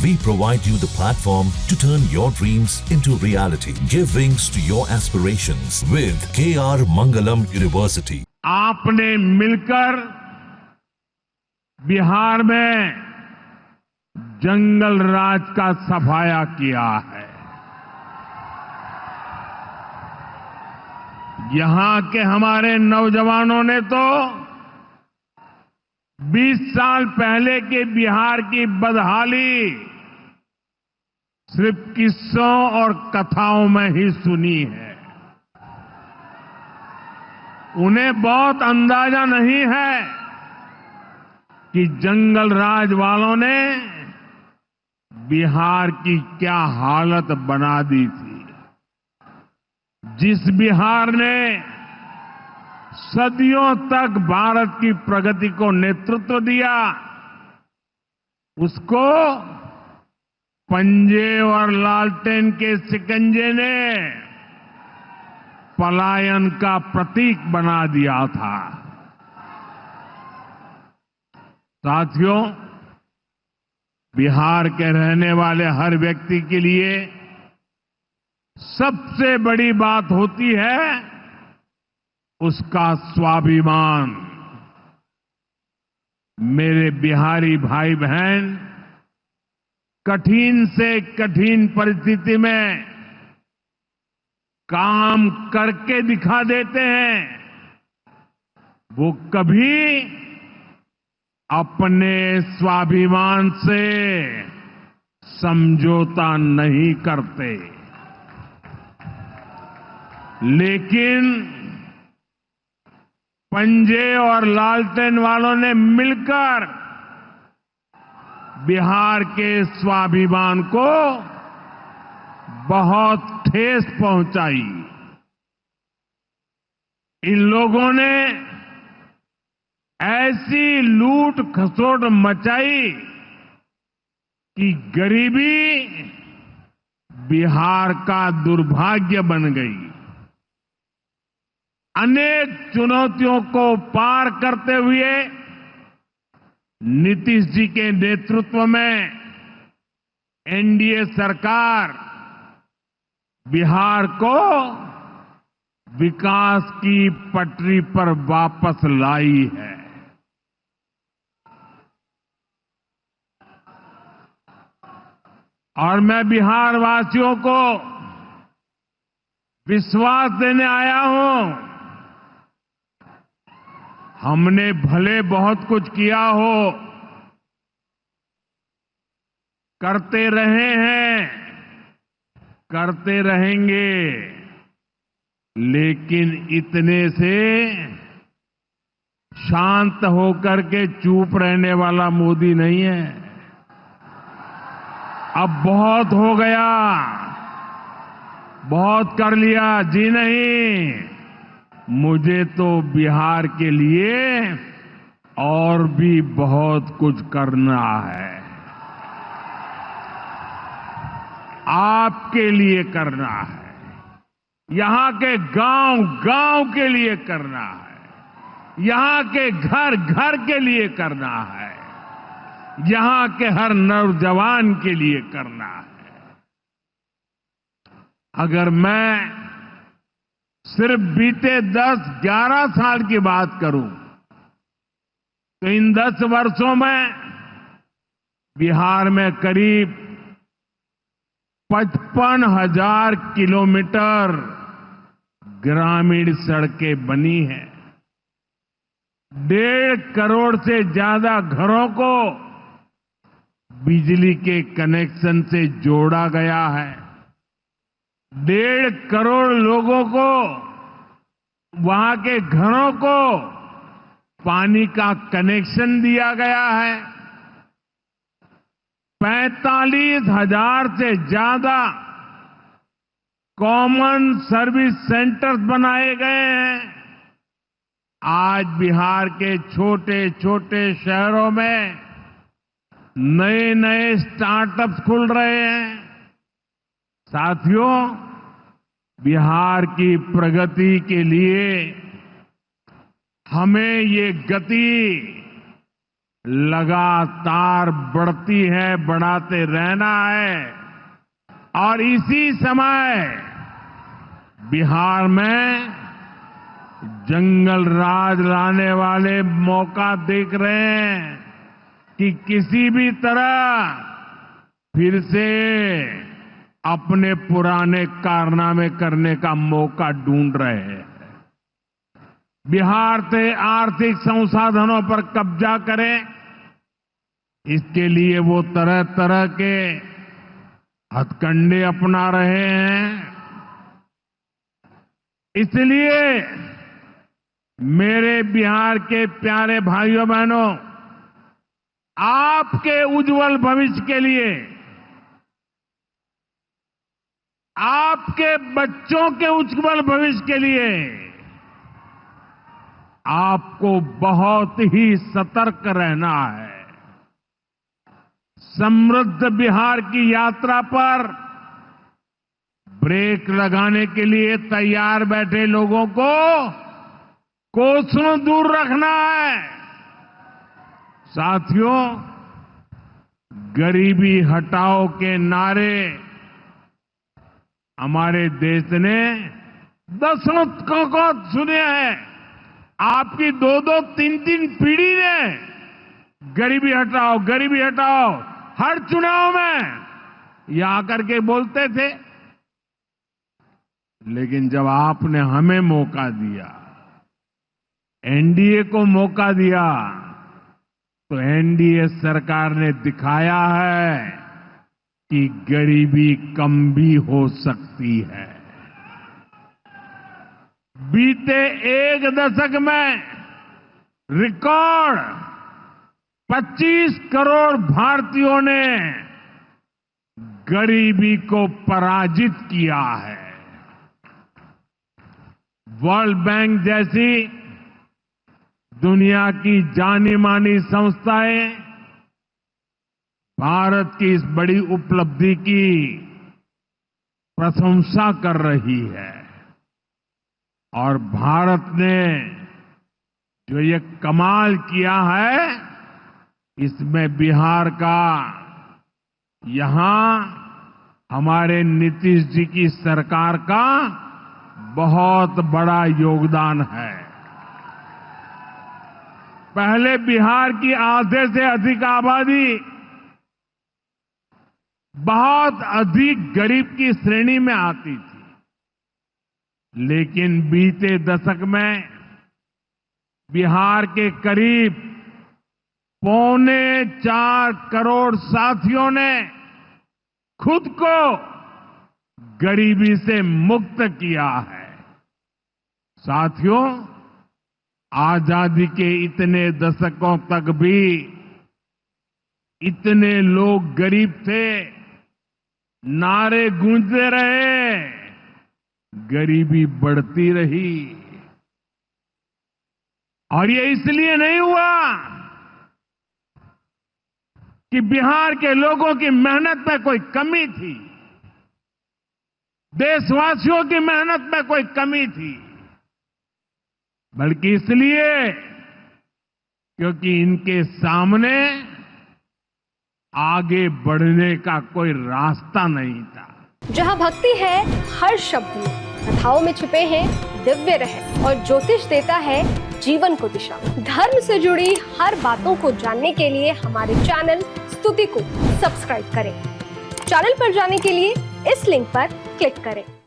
We provide you the platform to turn your dreams into reality. Give wings to your aspirations with KR Mangalam University. आपने मिलकर बिहार में जंगल राज का सफाया किया है। यहां के हमारे नौजवानों ने तो 20 साल पहले के बिहार की बदहाली सिर्फ किस्सों और कथाओं में ही सुनी है। उन्हें बहुत अंदाजा नहीं है कि जंगल राज वालों ने बिहार की क्या हालत बना दी थी। जिस बिहार ने सदियों तक भारत की प्रगति को नेतृत्व दिया, उसको पंजे और लालटेन के शिकंजे ने पलायन का प्रतीक बना दिया था। साथियों, बिहार के रहने वाले हर व्यक्ति के लिए सबसे बड़ी बात होती है उसका स्वाभिमान। मेरे बिहारी भाई बहन कठिन से कठिन परिस्थिति में काम करके दिखा देते हैं। वो कभी अपने स्वाभिमान से समझौता नहीं करते। लेकिन पंजे और लालटेन वालों ने मिलकर बिहार के स्वाभिमान को बहुत ठेस पहुंचाई। इन लोगों ने ऐसी लूट खसोट मचाई कि गरीबी बिहार का दुर्भाग्य बन गई। अनेक चुनौतियों को पार करते हुए नीतीश जी के नेतृत्व में एनडीए सरकार बिहार को विकास की पटरी पर वापस लाई है। और मैं बिहार वासियों को विश्वास देने आया हूं, हमने भले बहुत कुछ किया हो, करते रहे हैं, करते रहेंगे, लेकिन इतने से शांत होकर के चुप रहने वाला मोदी नहीं है। अब बहुत हो गया, बहुत कर लिया जी नहीं, मुझे तो बिहार के लिए और भी बहुत कुछ करना है। आपके लिए करना है, यहां के गांव गांव के लिए करना है, यहां के घर घर के लिए करना है, यहां के हर नौजवान के लिए करना है। अगर मैं सिर्फ बीते 10-11 साल की बात करूं तो इन 10 वर्षों में बिहार में करीब 55,000 किलोमीटर ग्रामीण सड़कें बनी हैं। 1.5 करोड़ से ज्यादा घरों को बिजली के कनेक्शन से जोड़ा गया है। 1.5 करोड़ लोगों को, वहां के घरों को पानी का कनेक्शन दिया गया है। 45,000 से ज्यादा कॉमन सर्विस सेंटर्स बनाए गए हैं। आज बिहार के छोटे छोटे शहरों में नए नए स्टार्टअप्स खुल रहे हैं। साथियों, बिहार की प्रगति के लिए हमें ये गति लगातार बढ़ती है, बढ़ाते रहना है। और इसी समय बिहार में जंगल राज लाने वाले मौका देख रहे हैं कि किसी भी तरह फिर से अपने पुराने कारनामे करने का मौका ढूंढ रहे हैं। बिहार से आर्थिक संसाधनों पर कब्जा करें, इसके लिए वो तरह तरह के हथकंडे अपना रहे हैं। इसलिए मेरे बिहार के प्यारे भाइयों बहनों, आपके उज्जवल भविष्य के लिए, आपके बच्चों के उज्जवल भविष्य के लिए आपको बहुत ही सतर्क रहना है। समृद्ध बिहार की यात्रा पर ब्रेक लगाने के लिए तैयार बैठे लोगों को कोसों दूर रखना है। साथियों, गरीबी हटाओ के नारे हमारे देश ने दशकों को सुने हैं। आपकी 2-2, 3-3 पीढ़ी ने गरीबी हटाओ, गरीबी हटाओ हर चुनाव में ये आकर के बोलते थे। लेकिन जब आपने हमें मौका दिया, एनडीए को मौका दिया, तो एनडीए सरकार ने दिखाया है कि गरीबी कम भी हो सकती है। बीते एक दशक में रिकॉर्ड 25 करोड़ भारतीयों ने गरीबी को पराजित किया है। वर्ल्ड बैंक जैसी दुनिया की जानी मानी संस्थाएं भारत की इस बड़ी उपलब्धि की प्रशंसा कर रही है। और भारत ने जो ये कमाल किया है, इसमें बिहार का यहां हमारे नीतीश जी की सरकार का बहुत बड़ा योगदान है। पहले बिहार की आधे से अधिक आबादी बहुत अधिक गरीब की श्रेणी में आती थी, लेकिन बीते दशक में बिहार के करीब 4.25 करोड़ साथियों ने खुद को गरीबी से मुक्त किया है। साथियों, आजादी के इतने दशकों तक भी इतने लोग गरीब थे, नारे गूंजते रहे, गरीबी बढ़ती रही। और ये इसलिए नहीं हुआ कि बिहार के लोगों की मेहनत में कोई कमी थी, देशवासियों की मेहनत में कोई कमी थी, बल्कि इसलिए क्योंकि इनके सामने आगे बढ़ने का कोई रास्ता नहीं था। जहां भक्ति है हर शब्द में, कथाओं में छुपे हैं दिव्य रहस्य और ज्योतिष देता है जीवन को दिशा। धर्म से जुड़ी हर बातों को जानने के लिए हमारे चैनल स्तुति को सब्सक्राइब करें। चैनल पर जाने के लिए इस लिंक पर क्लिक करें।